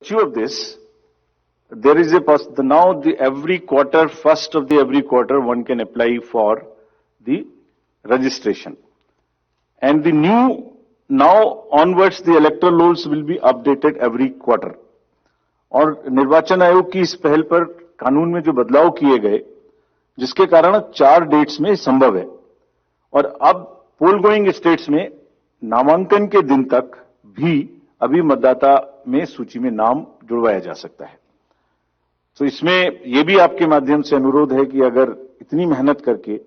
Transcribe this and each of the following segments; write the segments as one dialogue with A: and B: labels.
A: virtue of this, there is every quarter, first of the every quarter, one can apply for the registration. And the new, now onwards, the electoral rolls will be updated every quarter. और निर्वाचन आयोग की इस पहल पर कानून में जो बदलाव किए गए, जिसके कारण 4 डेट्स में संभव है। और अब पोल गोइंग स्टेट्स में नामांकन के दिन तक भी अभी मतदाता में सूची में नाम जुड़वाया जा सकता है। तो इसमें यह भी आपके माध्यम से अनुरोध है कि अगर इतनी मेहनत करके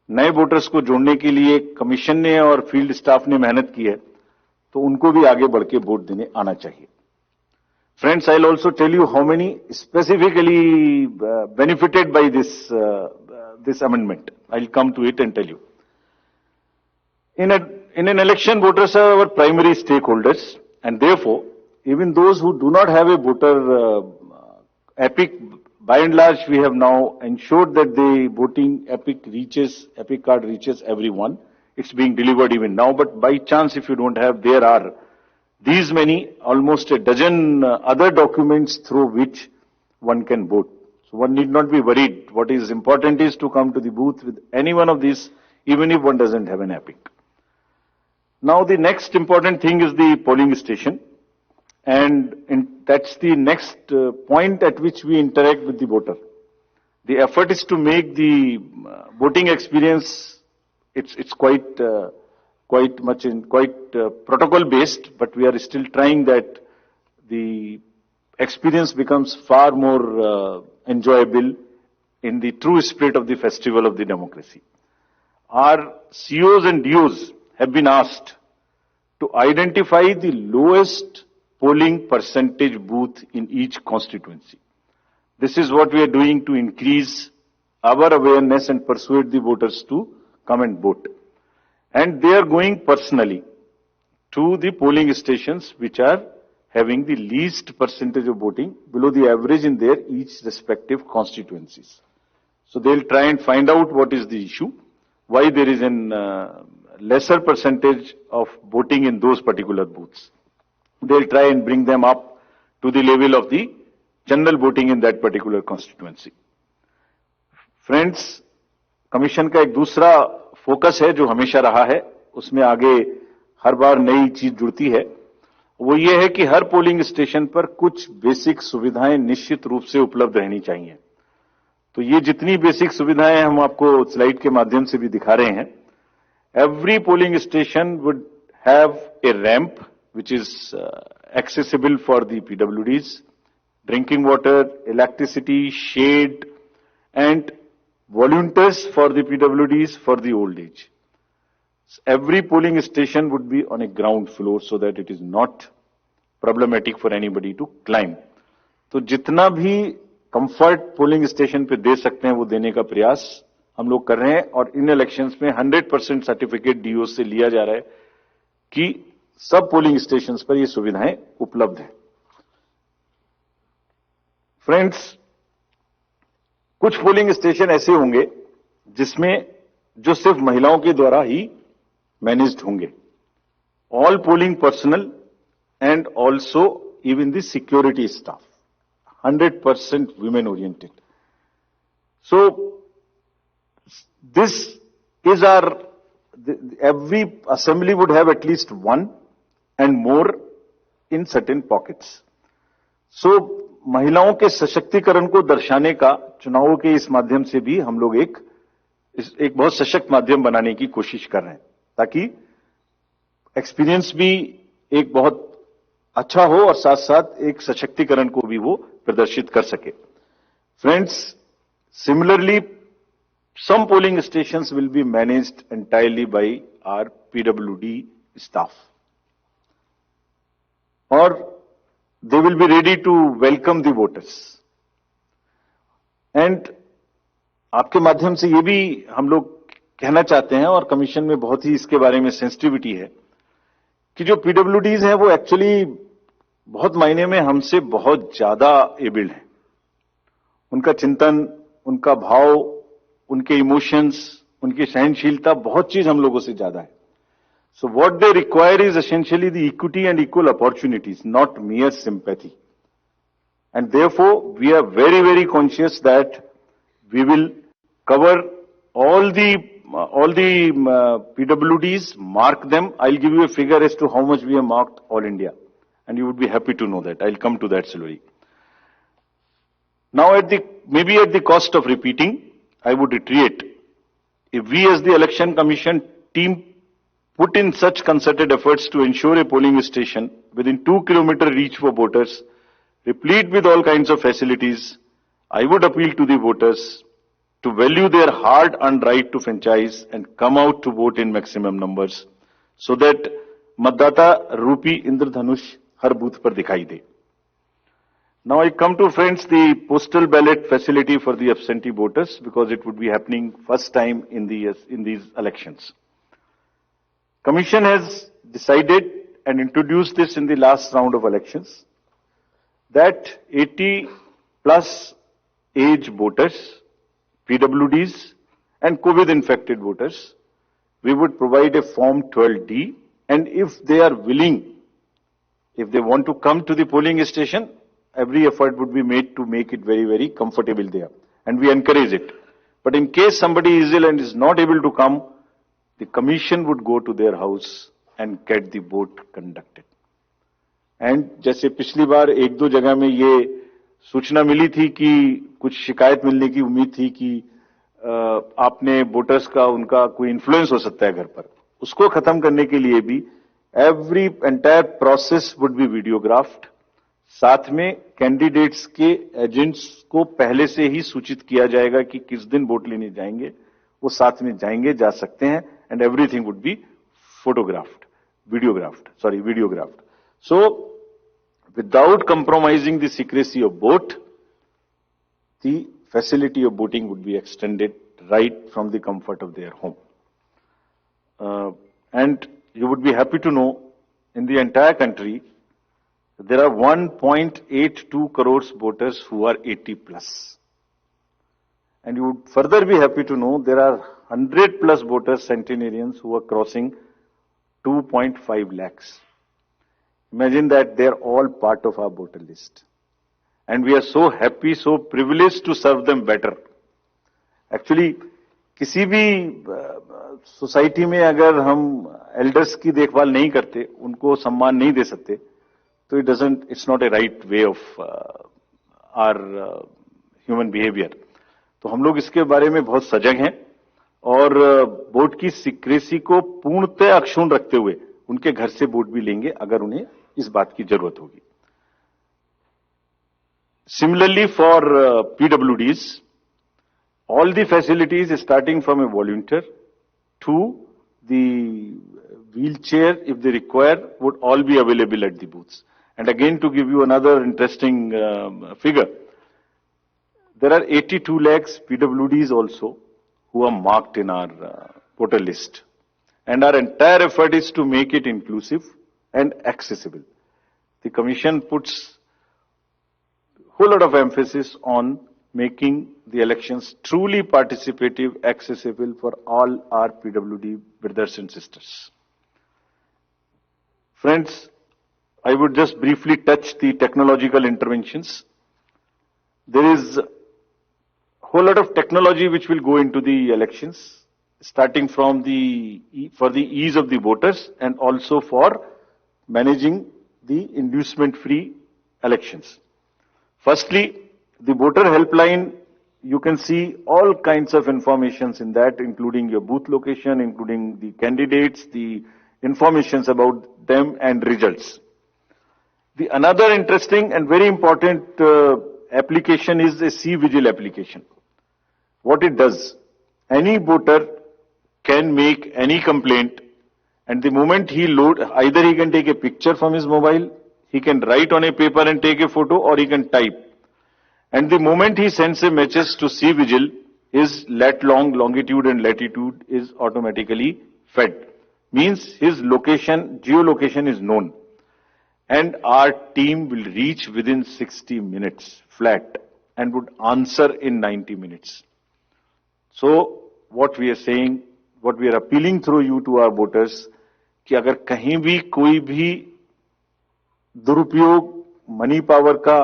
A: नए वोटर्स को जोड़ने के लिए कमीशन ने और फील्ड स्टाफ ने मेहनत की है, तो उनको भी आगे बढ़ के वोट देने आना चाहिए। Friends, I'll also tell you how many specifically benefited by this amendment. I'll come to it and tell you. In an election, voters are our primary stakeholders, and therefore, even those who do not have a voter epic, by and large, we have now ensured that the voting epic card reaches everyone. It's being delivered even now, but by chance, if you don't have, there are these many, almost a dozen other documents through which one can vote. So one need not be worried. What is important is to come to the booth with any one of these, even if one doesn't have an epic. Now the next important thing is the polling station. And that's the next point at which we interact with the voter. The effort is to make the voting experience, it's quite protocol based, but we are still trying that the experience becomes far more enjoyable in the true spirit of the festival of the democracy. Our COs and DOs have been asked to identify the lowest polling percentage booth in each constituency. This is what we are doing to increase our awareness and persuade the voters to come and vote. And they are going personally to the polling stations which are having the least percentage of voting below the average in their each respective constituencies. So they'll try and find out what is the issue, why there is an lesser percentage of voting in those particular booths. They'll try and bring them up to the level of the general voting in that particular constituency. Friends, Commission का एक दूसरा focus है जो हमेशा रहा है, उसमें आगे हर बार नई चीज जुड़ती है, वो ये है कि हर पोलिंग स्टेशन पर कुछ बेसिक सुविधाएं निश्चित रूप से उपलब्ध रहनी चाहिए। तो ये जितनी बेसिक सुविधाएं हम आपको स्लाइड के माध्यम से भी दिखा रहे हैं, every polling station would have a ramp which is accessible for the PWDs, drinking water, electricity, shade, and volunteers for the PWDs for the old age. Every polling station would be on a ground floor so that it is not problematic for anybody to climb. तो जितना भी comfort polling station पे दे सकते हैं वो देने का प्रयास हम लोग कर रहे हैं, और इन इलेक्शंस में 100% सर्टिफिकेट डीओ से लिया जा रहा है कि सब पोलिंग स्टेशंस पर ये सुविधाएं उपलब्ध हैं। फ्रेंड्स, कुछ पोलिंग स्टेशन ऐसे होंगे जिसमें जो सिर्फ महिलाओं के द्वारा ही मैनेज्ड होंगे। All polling personal and also even the security staff 100% women oriented. So this is every assembly would have at least one and more in certain pockets. So महिलाओं के सशक्तिकरण को दर्शाने का चुनावों के इस माध्यम से भी हम लोग एक बहुत सशक्त माध्यम बनाने की कोशिश कर रहे हैं, ताकि एक्सपीरियंस भी एक बहुत अच्छा हो और साथ साथ एक सशक्तिकरण को भी वो प्रदर्शित कर सके। Friends, similarly some polling stations will be managed entirely by our PWD staff, or they will be ready to welcome the voters. And आपके माध्यम से ये भी हम लोग कहना चाहते हैं, और कमीशन में बहुत ही इसके बारे में सेंसिटिविटी है, कि जो PWDs हैं वो एक्चुअली बहुत मायने में हमसे बहुत ज्यादा एबल्ड हैं। उनका चिंतन, उनका भाव, उनके इमोशंस, उनकी सहनशीलता, बहुत चीज हम लोगों से ज्यादा है। So what they require is essentially the equity and equal opportunities, not मियर sympathy. And therefore, we are very, very conscious that we will cover all the PWDs, mark them. I'll give you a figure as to how much we have marked all India. And you would be happy to know that. I'll come to that slowly. Now, maybe at the cost of repeating, I would reiterate, if we as the Election Commission team put in such concerted efforts to ensure a polling station within 2-kilometer reach for voters, replete with all kinds of facilities, I would appeal to the voters to value their hard-earned right to franchise and come out to vote in maximum numbers, so that Matdata Rupi Indradhanush har booth par dikhai de. Now I come to, friends, the postal ballot facility for the absentee voters, because it would be happening first time in these elections. Commission has decided and introduced this in the last round of elections, that 80 plus age voters, PWDs and COVID infected voters, we would provide a form 12D, and if they are willing, if they want to come to the polling station, every effort would be made to make it very, very comfortable there, and we encourage it. But in case somebody is ill and is not able to come, the commission would go to their house and get the vote conducted. And जैसे पिछली बार एक दो जगह में ये सूचना मिली थी कि कुछ शिकायत मिलने की उम्मीद थी कि आपने वोटर्स का उनका कोई इन्फ्लुएंस हो सकता है घर पर, उसको खत्म करने के लिए भी every entire process would be videographed. साथ में कैंडिडेट्स के एजेंट्स को पहले से ही सूचित किया जाएगा कि किस दिन वोट लेने जाएंगे, वो साथ में जाएंगे, जा सकते हैं, and everything would be videographed. So, without compromising the secrecy of vote, the facility of voting would be extended right from the comfort of their home. And you would be happy to know, in the entire country, there are 1.82 crores voters who are 80 plus. And you would further be happy to know there are 100 plus voters, centenarians, who are crossing 2.5 lakhs. Imagine that they are all part of our voter list. And we are so happy, so privileged to serve them better. Actually, किसी भी society में अगर हम elders की देखभाल नहीं करते, उनको सम्मान नहीं दे सकते, तो it's not a right way of our human behavior. तो हम लोग इसके बारे में बहुत सजग हैं और वोट की सीक्रेसी को पूर्णतः अक्षुण्ण रखते हुए उनके घर से वोट भी लेंगे अगर उन्हें इस बात की जरूरत होगी. Similarly, for PWDs, all the facilities starting from a volunteer to the wheelchair, if they require, would all be available at the booths. And again, to give you another interesting figure, there are 82 lakhs PWDs also who are marked in our voter list. And our entire effort is to make it inclusive and accessible. The Commission puts a whole lot of emphasis on making the elections truly participative, accessible for all our PWD brothers and sisters. Friends, I would just briefly touch the technological interventions. There is a whole lot of technology which will go into the elections, starting from for the ease of the voters and also for managing the inducement-free elections. Firstly, the voter helpline, you can see all kinds of informations in that, including your booth location, including the candidates, the informations about them and results. The another interesting and very important application is a C-Vigil application. What it does, any voter can make any complaint, and the moment he either he can take a picture from his mobile, he can write on a paper and take a photo, or he can type. And the moment he sends a message to C-Vigil, his longitude and latitude is automatically fed. Means his geolocation is known. And our team will reach within 60 minutes flat and would answer in 90 minutes. So what we are saying, what we are appealing through you to our voters, कि अगर कहीं भी कोई भी दुरुपयोग money power का,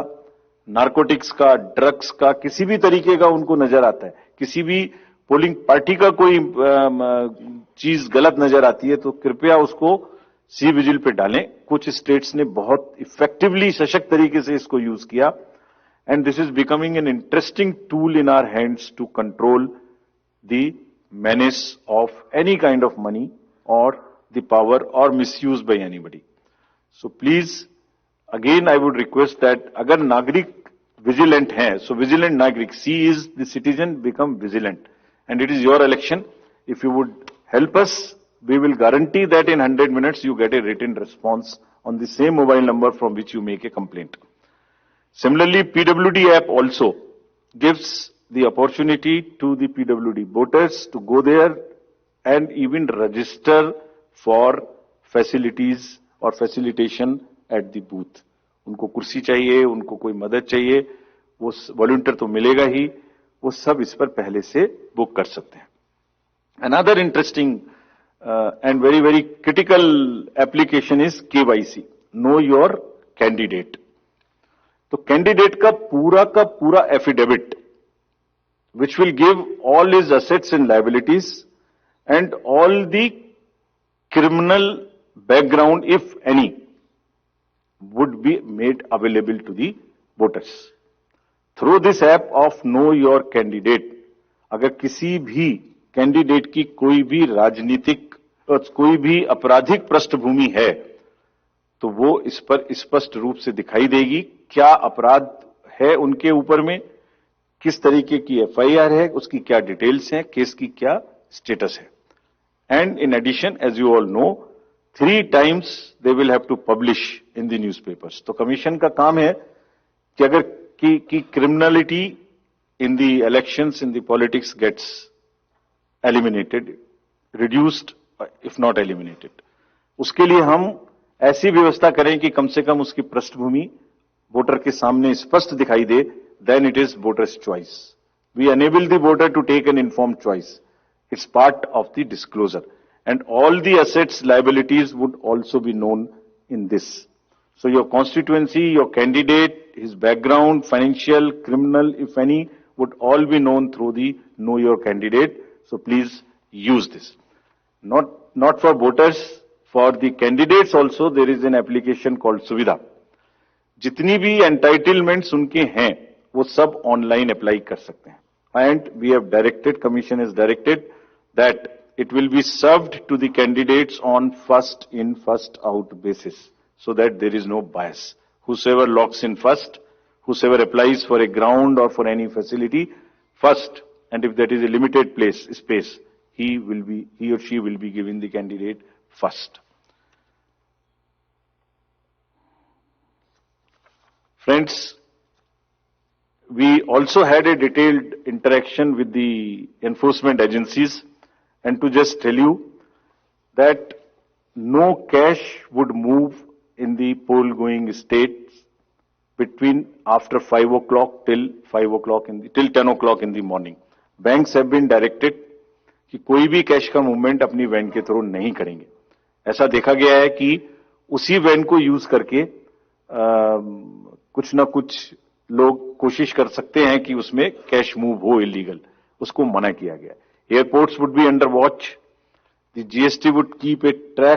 A: narcotics का, drugs का, किसी भी तरीके का उनको नजर आता है, किसी भी पोलिंग पार्टी का कोई चीज गलत नजर आती है तो कृपया उसको सी विजिल पे डालें। कुछ स्टेट्स ने बहुत इफेक्टिवली, सशक्त तरीके से इसको यूज किया, and this is becoming an interesting tool in our hands to control the menace of any kind of money or the power or misuse by anybody. So please, again I would request that अगर नागरिक vigilant हैं, so vigilant नागरिक, C is the citizen become vigilant, and it is your election. If you would help us, we will guarantee that in 100 minutes you get a written response on the same mobile number from which you make a complaint. Similarly, PWD app also gives the opportunity to the PWD voters to go there and even register for facilities or facilitation at the booth. उनको कुर्सी चाहिए, उनको कोई मदद चाहिए, वो volunteer तो मिलेगा ही, वो सब इस पर पहले से बुक कर सकते हैं। Another interesting and very, very critical application is KYC, Know Your Candidate. तो कैंडिडेट का पूरा affidavit, which will give all his assets and liabilities and all the criminal background, if any, would be made available to the voters. Through this app of Know Your Candidate, अगर किसी भी candidate की कोई भी राजनीतिक और कोई भी आपराधिक पृष्ठभूमि है, तो वो इस पर स्पष्ट रूप से दिखाई देगी क्या अपराध है उनके ऊपर में, किस तरीके की एफआईआर है, उसकी क्या डिटेल्स हैं, केस की क्या स्टेटस है। And in addition, as you all know, 3 times they will have to publish in the newspapers. तो कमीशन का काम है कि अगर की criminality in the elections, in the politics gets eliminated, reduced, if not eliminated, उसके लिए हम ऐसी व्यवस्था करें कि कम से कम उसकी पृष्ठभूमि वोटर के सामने स्पष्ट दिखाई दे। Then it is voter's choice. We enable the voter to take an informed choice. It's part of the disclosure. And all the assets, liabilities would also be known in this. So your constituency, your candidate, his background, financial, criminal, if any, would all be known through the Know Your Candidate. So please use this. Not for voters, for the candidates also there is an application called Suvidha. जितनी भी entitlements उनके हैं वो सब online apply कर सकते हैं। And we have directed, commission is directed that it will be served to the candidates on first in first out basis, so that there is no bias. Whosoever locks in first, whosoever applies for a ground or for any facility first, and if that is a limited place space, he or she will be given the candidate first. Friends, we also had a detailed interaction with the enforcement agencies, and to just tell you that no cash would move in the poll going states between after 5 o'clock till 10 o'clock in the morning. Banks have been directed कि कोई भी cash का movement अपनी van के through नहीं करेंगे। ऐसा देखा गया है कि उसी वैन को यूज करके कुछ ना कुछ लोग कोशिश कर सकते हैं कि उसमें कैश मूव हो इलीगल, उसको मना किया गया। Airports would be under watch, the GST would keep a track